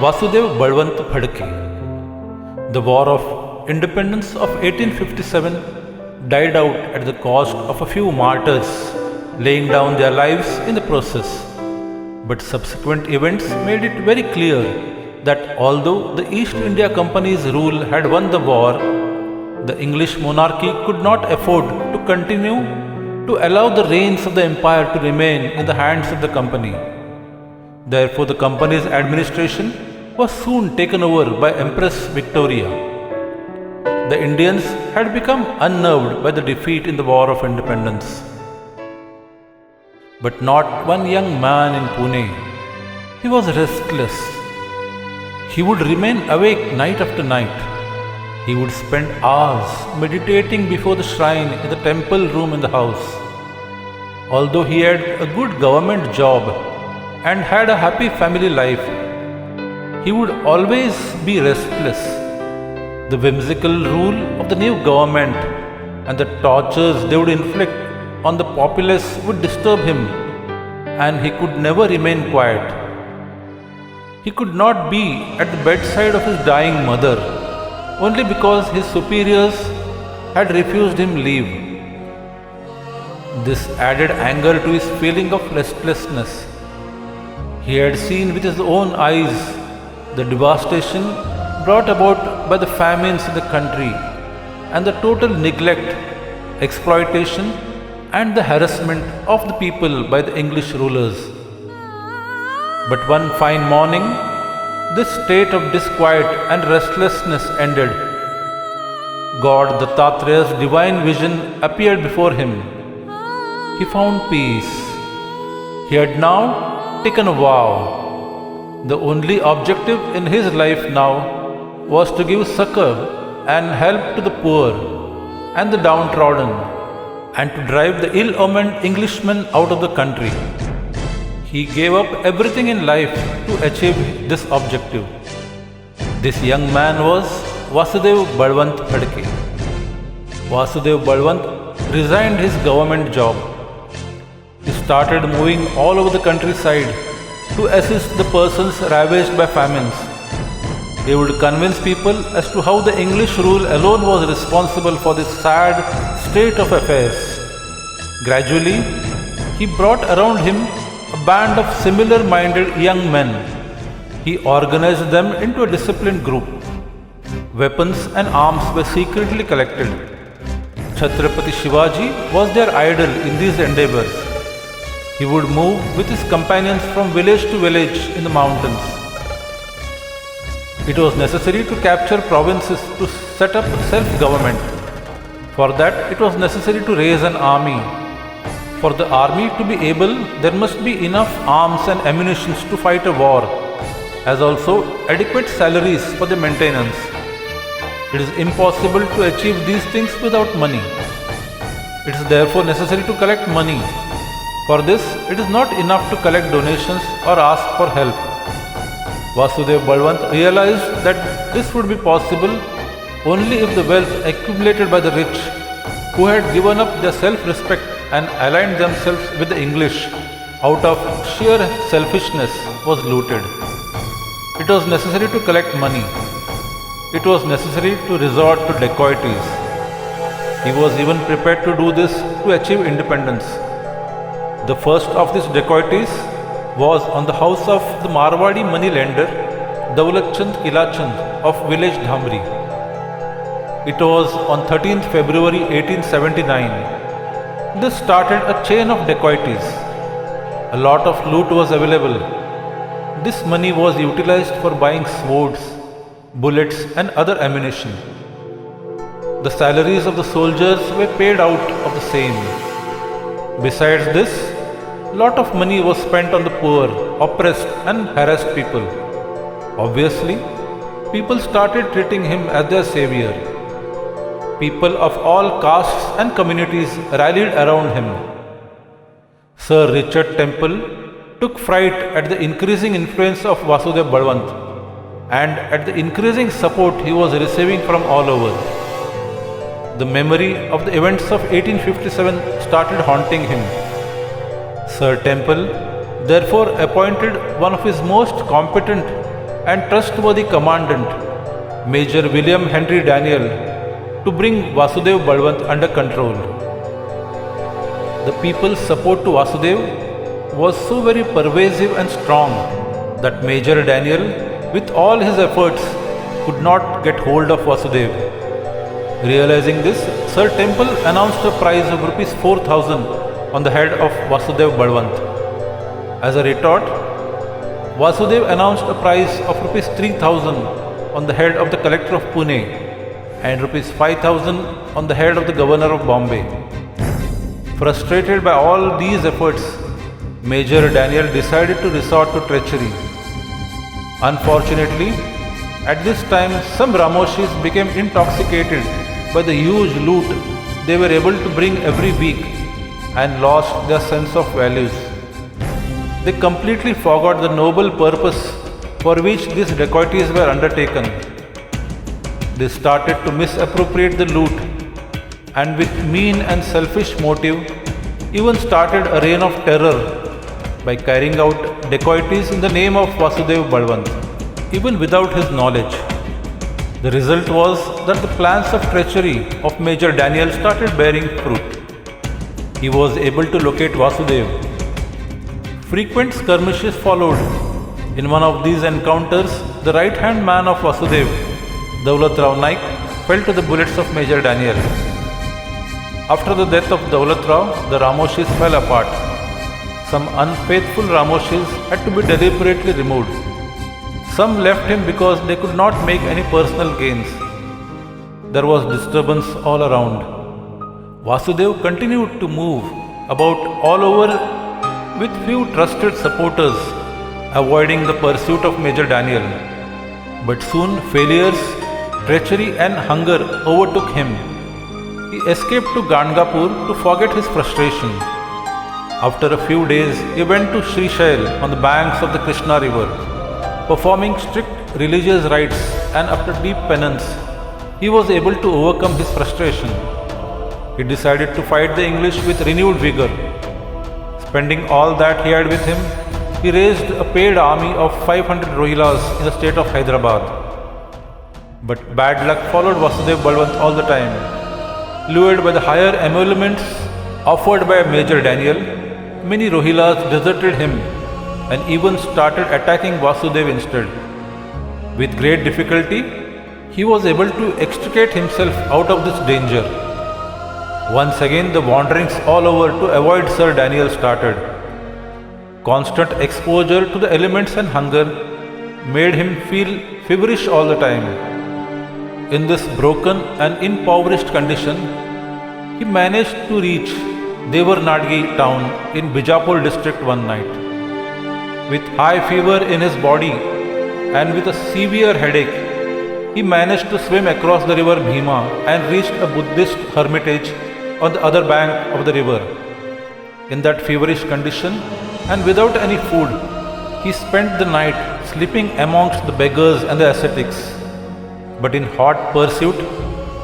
Vasudev Balwant Phadke. The War of Independence of 1857 died out at the cost of a few martyrs laying down their lives in the process. But subsequent events made it very clear that although the East India Company's rule had won the war, the English monarchy could not afford to continue to allow the reins of the empire to remain in the hands of the company. Therefore, the company's administration was soon taken over by Empress Victoria. The Indians had become unnerved by the defeat in the War of Independence. But not one young man in Pune. He was restless. He would remain awake night after night. He would spend hours meditating before the shrine in the temple room in the house. Although he had a good government job and had a happy family life, he would always be restless. The whimsical rule of the new government and the tortures they would inflict on the populace would disturb him, and he could never remain quiet. He could not be at the bedside of his dying mother only because his superiors had refused him leave. This added anger to his feeling of restlessness. He had seen with his own eyes the devastation brought about by the famines in the country and the total neglect, exploitation, and the harassment of the people by the English rulers. But one fine morning, this state of disquiet and restlessness ended. God Dattatreya's divine vision appeared before him. He found peace. He had now taken a vow. The only objective in his life now was to give succor and help to the poor and the downtrodden, and to drive the ill-omened Englishmen out of the country. He gave up everything in life to achieve this objective. This young man was Vasudev Balwant Phadke. Vasudev Balwant resigned his government job. He started moving all over the countryside to assist the persons ravaged by famines. He would convince people as to how the English rule alone was responsible for this sad state of affairs. Gradually, he brought around him a band of similar-minded young men. He organized them into a disciplined group. Weapons and arms were secretly collected. Chhatrapati Shivaji was their idol in these endeavors. He would move with his companions from village to village in the mountains. It was necessary to capture provinces to set up self-government. For that, it was necessary to raise an army. For the army to be able, there must be enough arms and ammunition to fight a war, as also adequate salaries for the maintenance. It is impossible to achieve these things without money. It is therefore necessary to collect money. For this, it is not enough to collect donations or ask for help. Vasudev Balwant realized that this would be possible only if the wealth accumulated by the rich, who had given up their self-respect and aligned themselves with the English out of sheer selfishness, was looted. It was necessary to collect money. It was necessary to resort to dacoities. He was even prepared to do this to achieve independence. The first of these dacoities was on the house of the Marwadi moneylender Daulat Chand Kilachand of village Dhamri. It was on 13th February 1879. This started a chain of dacoities. A lot of loot was available. This money was utilized for buying swords, bullets and other ammunition. The salaries of the soldiers were paid out of the same. Besides this, lot of money was spent on the poor, oppressed and harassed people. Obviously, people started treating him as their savior. People of all castes and communities rallied around him. Sir Richard Temple took fright at the increasing influence of Vasudev Balwant and at the increasing support he was receiving from all over. The memory of the events of 1857 started haunting him. Sir Temple therefore appointed one of his most competent and trustworthy commandant, Major William Henry Daniel, to bring Vasudev Balwant under control. The people's support to Vasudev was so very pervasive and strong that Major Daniel, with all his efforts, could not get hold of Vasudev. Realizing this, Sir Temple announced a prize of rupees 4,000 on the head of Vasudev Balwant. As a retort, Vasudev announced a prize of rupees 3,000 on the head of the collector of Pune and rupees 5,000 on the head of the governor of Bombay. Frustrated by all these efforts, Major Daniel decided to resort to treachery. Unfortunately, at this time some Ramoshis became intoxicated by the huge loot they were able to bring every week and lost their sense of values. They completely forgot the noble purpose for which these dacoities were undertaken. They started to misappropriate the loot and with mean and selfish motive even started a reign of terror by carrying out dacoities in the name of Vasudev Balwant, even without his knowledge. The result was that the plans of treachery of Major Daniel started bearing fruit. He was able to locate Vasudev. Frequent skirmishes followed. In one of these encounters, the right-hand man of Vasudev, Daulat Rao Naik, fell to the bullets of Major Daniel. After the death of Daulat Rao, the Ramoshis fell apart. Some unfaithful Ramoshis had to be deliberately removed. Some left him because they could not make any personal gains. There was disturbance all around. Vasudev continued to move about all over with few trusted supporters, avoiding the pursuit of Major Daniel. But soon failures, treachery and hunger overtook him. He escaped to Gangapur to forget his frustration. After a few days, he went to Srishail on the banks of the Krishna river. Performing strict religious rites and after deep penance, he was able to overcome his frustration. He decided to fight the English with renewed vigor. Spending all that he had with him, he raised a paid army of 500 Rohilas in the state of Hyderabad. But bad luck followed Vasudev Balwant all the time. Lured by the higher emoluments offered by Major Daniel, many Rohilas deserted him and even started attacking Vasudev instead. With great difficulty, he was able to extricate himself out of this danger. Once again, the wanderings all over to avoid Sir Daniel started. Constant exposure to the elements and hunger made him feel feverish all the time. In this broken and impoverished condition, he managed to reach Devarnadgi town in Bijapur district one night. With high fever in his body and with a severe headache, he managed to swim across the river Bhima and reached a Buddhist hermitage on the other bank of the river. In that feverish condition and without any food, he spent the night sleeping amongst the beggars and the ascetics. But in hot pursuit,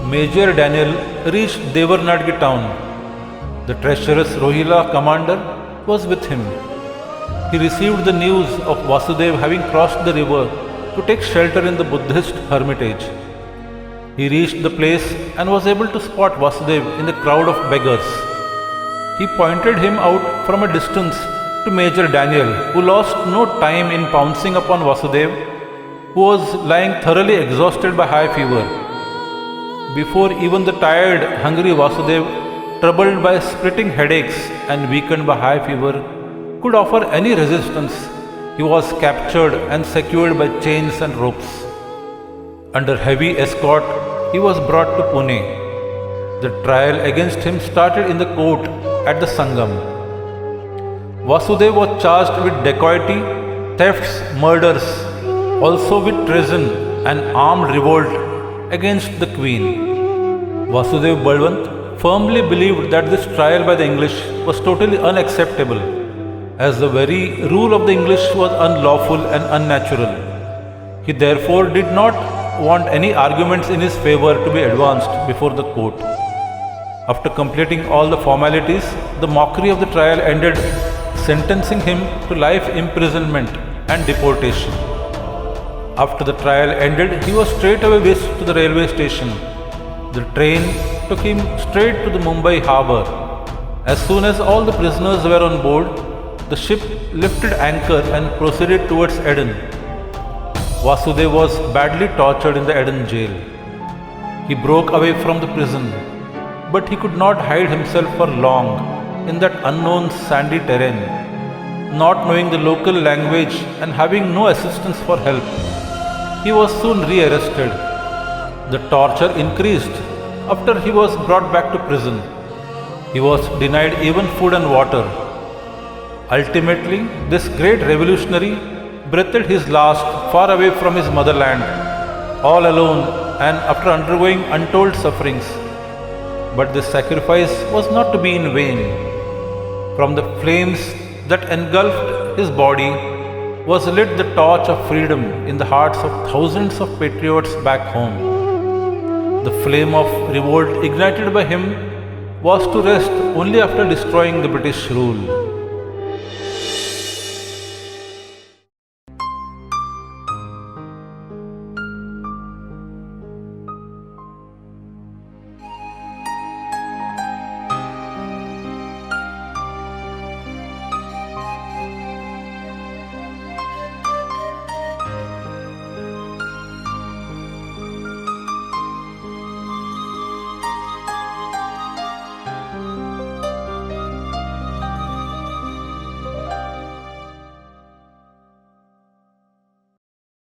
Major Daniel reached Devarnadgi town. The treacherous Rohila commander was with him. He received the news of Vasudev having crossed the river to take shelter in the Buddhist hermitage. He reached the place and was able to spot Vasudev in the crowd of beggars. He pointed him out from a distance to Major Daniel, who lost no time in pouncing upon Vasudev, who was lying thoroughly exhausted by high fever. Before even the tired, hungry Vasudev, troubled by splitting headaches and weakened by high fever, could offer any resistance, he was captured and secured by chains and ropes. Under heavy escort, he was brought to Pune. The trial against him started in the court at the Sangam. Vasudev was charged with dacoity, thefts, murders, also with treason and armed revolt against the Queen. Vasudev Balwant firmly believed that this trial by the English was totally unacceptable, as the very rule of the English was unlawful and unnatural. He therefore did not want any arguments in his favor to be advanced before the court. After completing all the formalities, the mockery of the trial ended, sentencing him to life imprisonment and deportation. After the trial ended, he was straightaway whisked to the railway station. The train took him straight to the Mumbai harbour. As soon as all the prisoners were on board, the ship lifted anchor and proceeded towards Eden. Vasudev was badly tortured in the Eden jail. He broke away from the prison, but he could not hide himself for long in that unknown sandy terrain. Not knowing the local language and having no assistance for help, he was soon re-arrested. The torture increased after he was brought back to prison. He was denied even food and water. Ultimately, this great revolutionary breathed his last far away from his motherland, all alone and after undergoing untold sufferings. But this sacrifice was not to be in vain. From the flames that engulfed his body was lit the torch of freedom in the hearts of thousands of patriots back home. The flame of revolt ignited by him was to rest only after destroying the British rule.